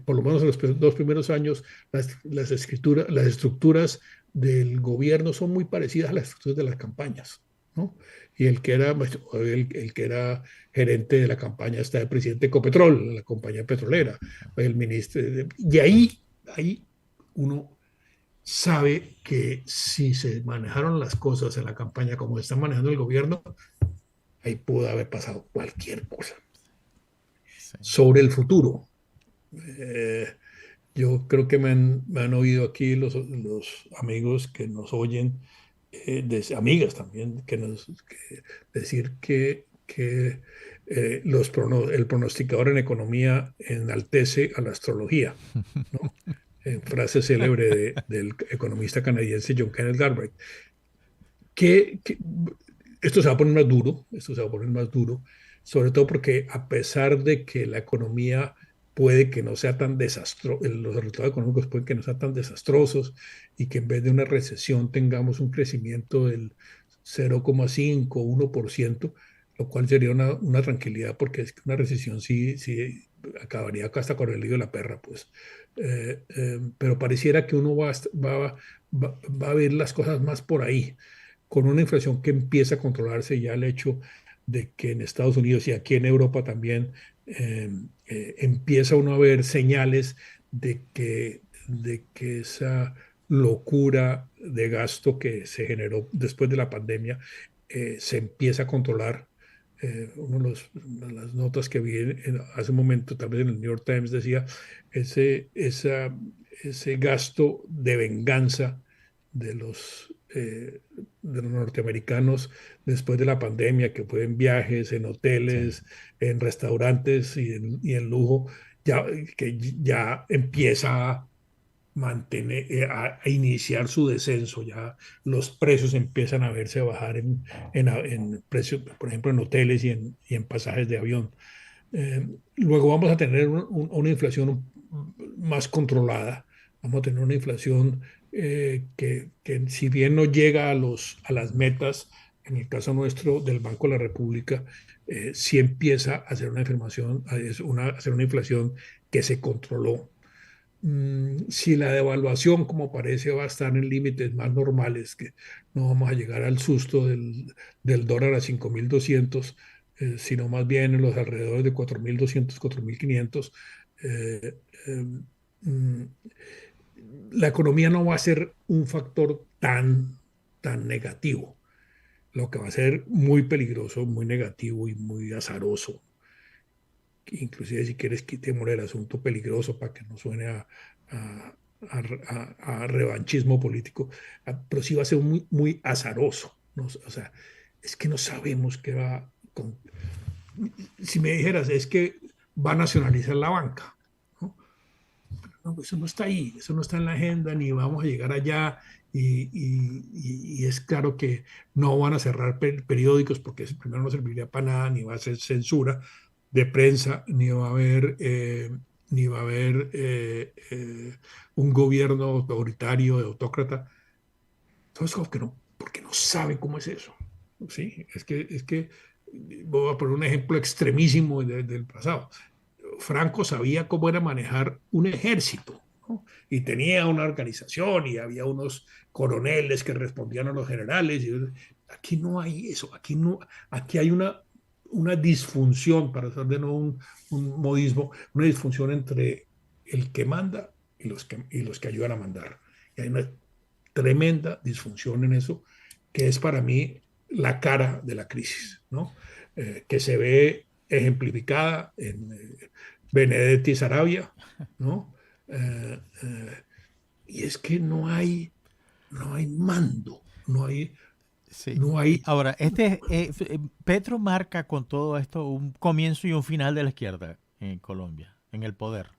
por lo menos en los 2 primeros años, las estructuras del gobierno son muy parecidas a las estructuras de las campañas, ¿no? Y el que era gerente de la campaña está el presidente de Ecopetrol, la compañía petrolera, el ministro. Y ahí uno sabe que si se manejaron las cosas en la campaña como está manejando el gobierno, ahí pudo haber pasado cualquier cosa. Sí. Sobre el futuro, yo creo que me han oído aquí los amigos que nos oyen, amigas también, decir que el pronosticador en economía enaltece a la astrología, ¿no? En frase célebre del economista canadiense John Kenneth Galbraith. Que esto se va a poner más duro, sobre todo porque, a pesar de que la economía puede que no sea tan desastroso, los resultados económicos pueden que no sean tan desastrosos, y que en vez de una recesión tengamos un crecimiento del 0,5, 1%, lo cual sería una tranquilidad, porque es que una recesión sí acabaría hasta con el lío de la perra, pues. Pero pareciera que uno va a ver las cosas más por ahí, con una inflación que empieza a controlarse. Ya el hecho de que en Estados Unidos y aquí en Europa también empieza uno a ver señales de que esa locura de gasto que se generó después de la pandemia se empieza a controlar. Una de las notas que vi hace un momento, tal vez en el New York Times, decía ese gasto de venganza de los norteamericanos después de la pandemia, que fue en viajes, en Sí. hoteles, en restaurantes y en lujo, ya, que ya empieza a mantener, a iniciar su descenso. Ya los precios empiezan a verse bajar en precios, por ejemplo, en hoteles y en pasajes de avión. Eh, Luego vamos a tener una inflación más controlada. Vamos a tener una inflación que si bien no llega a las metas, en el caso nuestro del Banco de la República, sí empieza a hacer una inflación, a hacer una inflación que se controló. Si la devaluación, como parece, va a estar en límites más normales, que no vamos a llegar al susto del dólar a 5.200, sino más bien en los alrededores de 4.200, 4.500, eh, eh, mm, la economía no va a ser un factor tan negativo. Lo que va a ser muy peligroso, muy negativo y muy azaroso, inclusive si quieres quitémosle el asunto peligroso para que no suene a, a revanchismo político, pero sí va a ser muy, muy azaroso, ¿no? O sea, es que no sabemos qué va con... Si me dijeras, es que va a nacionalizar la banca, ¿no? No, eso no está ahí, eso no está en la agenda, ni vamos a llegar allá. Y es claro que no van a cerrar periódicos porque ese primero no serviría para nada, ni va a ser censura de prensa, ni va a haber un gobierno autoritario, autócrata. Entonces, como que no, porque no saben cómo es eso. ¿Sí? Es que voy a poner un ejemplo extremísimo del pasado. Franco sabía cómo era manejar un ejército, ¿no? Y tenía una organización y había unos coroneles que respondían a los generales. Aquí no hay eso, aquí hay una disfunción, para hacer de nuevo un modismo, una disfunción entre el que manda y los que ayudan a mandar. Y hay una tremenda disfunción en eso, que es para mí la cara de la crisis, ¿no? Que se ve ejemplificada en Benedetti Sarabia, ¿no? Eh, eh, y es que no hay mando, no hay, Sí. no hay. Ahora, Petro marca con todo esto un comienzo y un final de la izquierda en Colombia, en el poder.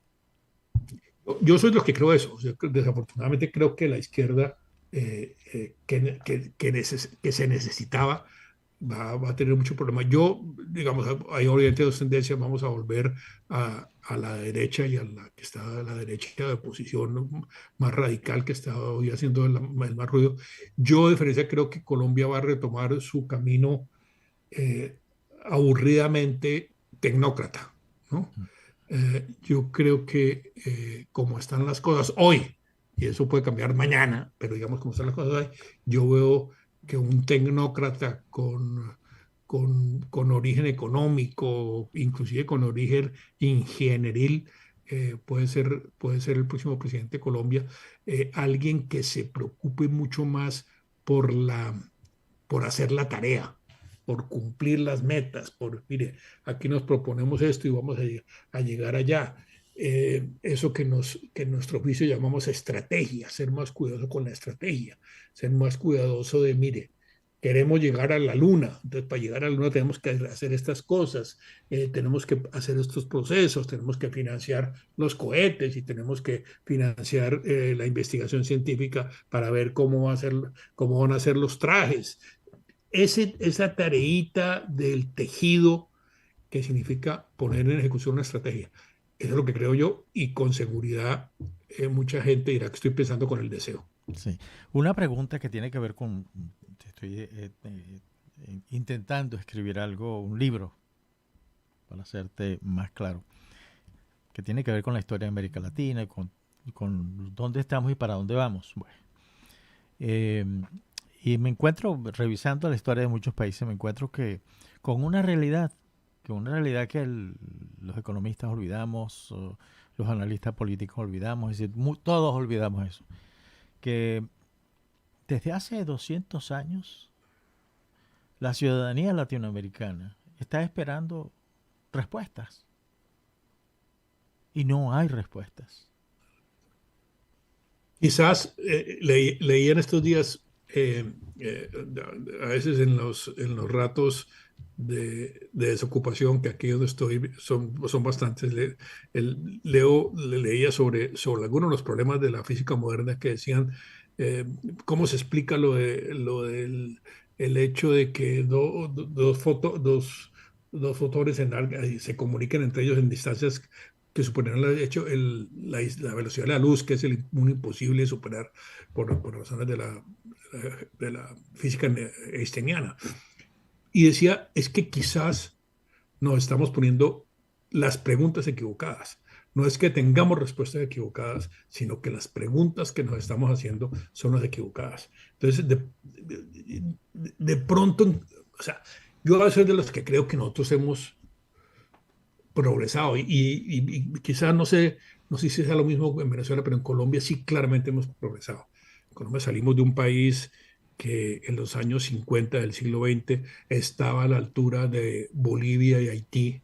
Yo soy de los que creo eso. O sea, desafortunadamente creo que la izquierda que se necesitaba va a tener mucho problema. Yo, digamos, hay obviamente dos tendencias. Vamos a volver a la derecha y a la que está a la derecha de oposición más radical que está hoy haciendo el más ruido. Yo, de diferencia, creo que Colombia va a retomar su camino eh, aburridamente tecnócrata, ¿no? Yo creo que como están las cosas hoy, y eso puede cambiar mañana, pero digamos como están las cosas hoy, yo veo que un tecnócrata con origen económico, inclusive con origen ingenieril, puede ser el próximo presidente de Colombia, alguien que se preocupe mucho más por por hacer la tarea, por cumplir las metas, mire, aquí nos proponemos esto y vamos a llegar allá. Eso que en nuestro oficio llamamos estrategia, ser más cuidadoso con la estrategia, ser más cuidadoso de, mire, queremos llegar a la luna, entonces para llegar a la luna tenemos que hacer estas cosas, tenemos que hacer estos procesos, tenemos que financiar los cohetes y tenemos que financiar la investigación científica para ver cómo van a ser los trajes. Esa tareita del tejido que significa poner en ejecución una estrategia. Eso es lo que creo yo y con seguridad mucha gente dirá que estoy pensando con el deseo. Sí. Una pregunta que tiene que ver con, estoy intentando escribir algo, un libro, para hacerte más claro, que tiene que ver con la historia de América Latina, con dónde estamos y para dónde vamos. Bueno, eh, y me encuentro, revisando la historia de muchos países, me encuentro con una realidad que los economistas olvidamos, los analistas políticos olvidamos, es decir, todos olvidamos eso, que desde hace 200 años la ciudadanía latinoamericana está esperando respuestas y no hay respuestas. Quizás leí en estos días, a veces en los ratos de desocupación, que aquí donde estoy son bastantes, leía sobre algunos de los problemas de la física moderna que decían cómo se explica lo del el hecho de que dos fotones se comuniquen entre ellos en distancias que superan la velocidad de la luz, que es un imposible superar por razones de la física einsteiniana. Y decía, es que quizás nos estamos poniendo las preguntas equivocadas. No es que tengamos respuestas equivocadas, sino que las preguntas que nos estamos haciendo son las equivocadas. Entonces, de pronto, o sea, yo a veces soy de los que creo que nosotros hemos progresado y quizás no sé si sea lo mismo en Venezuela, pero en Colombia sí claramente hemos progresado. En Colombia salimos de un país que en los años 50 del siglo XX estaba a la altura de Bolivia y Haití,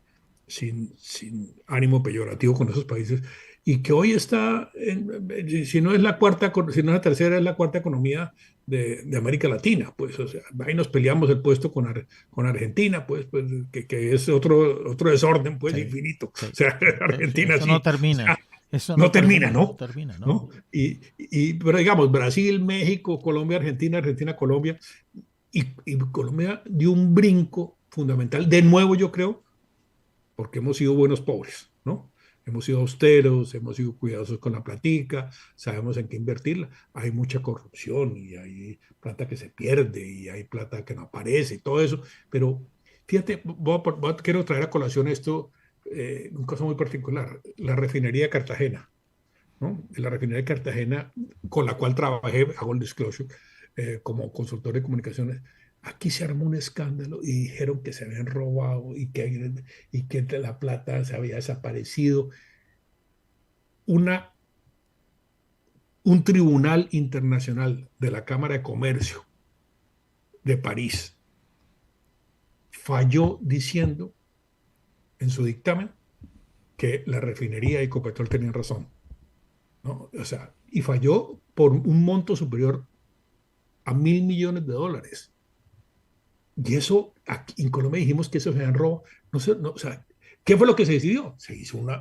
sin ánimo peyorativo con esos países, y que hoy está, si no es la tercera, es la cuarta economía de América Latina, pues, o sea, ahí nos peleamos el puesto con Argentina, pues que es otro desorden, pues, sí, infinito. Sí. O sea, Argentina eso sí. No termina. O sea, eso no termina, ¿no? No termina, ¿no? ¿No? Pero digamos, Brasil, México, Colombia, Argentina, Colombia, y Colombia dio un brinco fundamental, de nuevo yo creo, porque hemos sido buenos pobres, ¿no? Hemos sido austeros, hemos sido cuidadosos con la platica, sabemos en qué invertirla. Hay mucha corrupción y hay plata que se pierde y hay plata que no aparece y todo eso. Pero fíjate, quiero traer a colación esto, un caso muy particular, la refinería de Cartagena, ¿no? La refinería de Cartagena, con la cual trabajé, hago el disclosure, como consultor de comunicaciones. Aquí se armó un escándalo y dijeron que se habían robado y que la plata se había desaparecido. Un tribunal internacional de la Cámara de Comercio de París falló diciendo en su dictamen que la refinería y Ecopetrol tenían razón, ¿no? O sea, y falló por un monto superior a $1.000 millones. Y eso, aquí en Colombia dijimos que eso se habían robado. O sea, ¿qué fue lo que se decidió? Se hizo una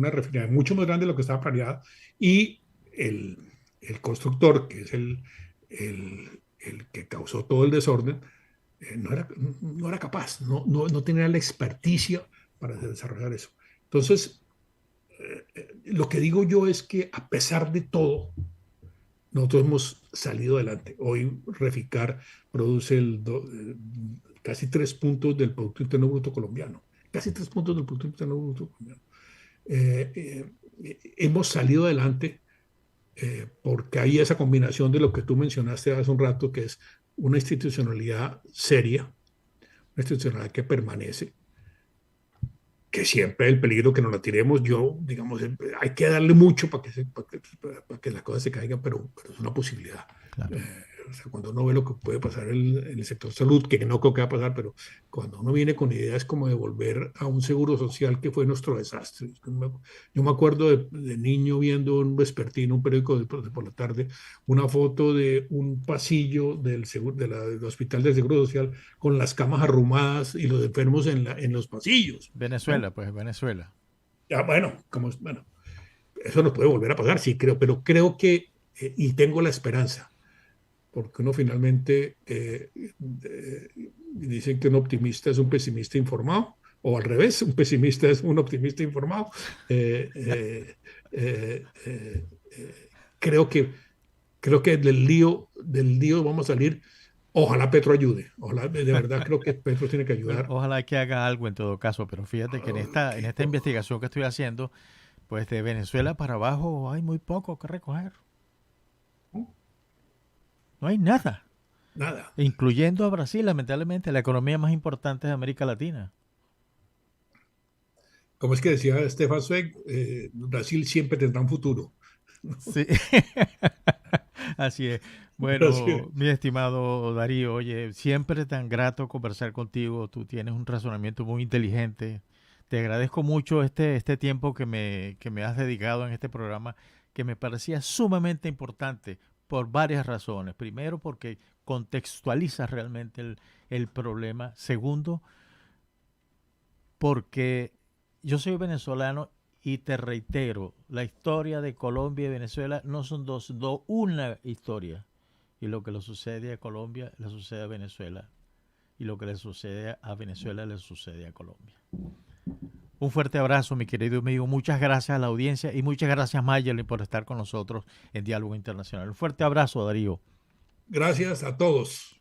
refinería mucho más grande de lo que estaba planeada y el constructor, que es el que causó todo el desorden, no era capaz, no tenía la experticia para desarrollar eso. Entonces, lo que digo yo es que a pesar de todo, nosotros hemos salido adelante. Hoy Reficar produce casi 3 puntos del Producto Interno Bruto colombiano. Casi 3 puntos del Producto Interno Bruto colombiano. Hemos salido adelante porque hay esa combinación de lo que tú mencionaste hace un rato, que es una institucionalidad seria, una institucionalidad que permanece, que siempre hay el peligro que nos la tiremos. Digamos, hay que darle mucho para que las cosas se caigan, pero es una posibilidad. Claro. O sea, cuando uno ve lo que puede pasar en el sector salud, que no creo que va a pasar, pero cuando uno viene con ideas como de volver a un seguro social que fue nuestro desastre. Yo me acuerdo de niño viendo un vespertino, un periódico por la tarde, una foto de un pasillo del hospital del Seguro Social con las camas arrumadas y los enfermos en los pasillos. Venezuela, ¿no? Pues Venezuela. Ya, bueno, eso no puede volver a pasar, sí, pero creo que, y tengo la esperanza, porque uno finalmente dicen que un optimista es un pesimista informado, o al revés, un pesimista es un optimista informado. Creo que del lío vamos a salir. Ojalá Petro ayude. Ojalá, de verdad creo que Petro tiene que ayudar. Ojalá que haga algo en todo caso, pero fíjate que en esta investigación que estoy haciendo, pues de Venezuela para abajo hay muy poco que recoger. No hay nada. Nada. Incluyendo a Brasil, lamentablemente, la economía más importante de América Latina. como es que decía Stefan Zweig, Brasil siempre tendrá un futuro. Sí, así es. Brasil. Bueno, mi estimado Darío, oye, siempre tan grato conversar contigo. Tú tienes un razonamiento muy inteligente. Te agradezco mucho este tiempo que me has dedicado en este programa, que me parecía sumamente importante por varias razones. Primero, porque contextualizas realmente el problema. Segundo, porque yo soy venezolano y te reitero, la historia de Colombia y Venezuela no son dos, una historia. Y lo que le sucede a Colombia le sucede a Venezuela. Y lo que le sucede a Venezuela le sucede a Colombia. Un fuerte abrazo, mi querido amigo. Muchas gracias a la audiencia y muchas gracias, Mayerly, por estar con nosotros en Diálogo Internacional. Un fuerte abrazo, Darío. Gracias a todos.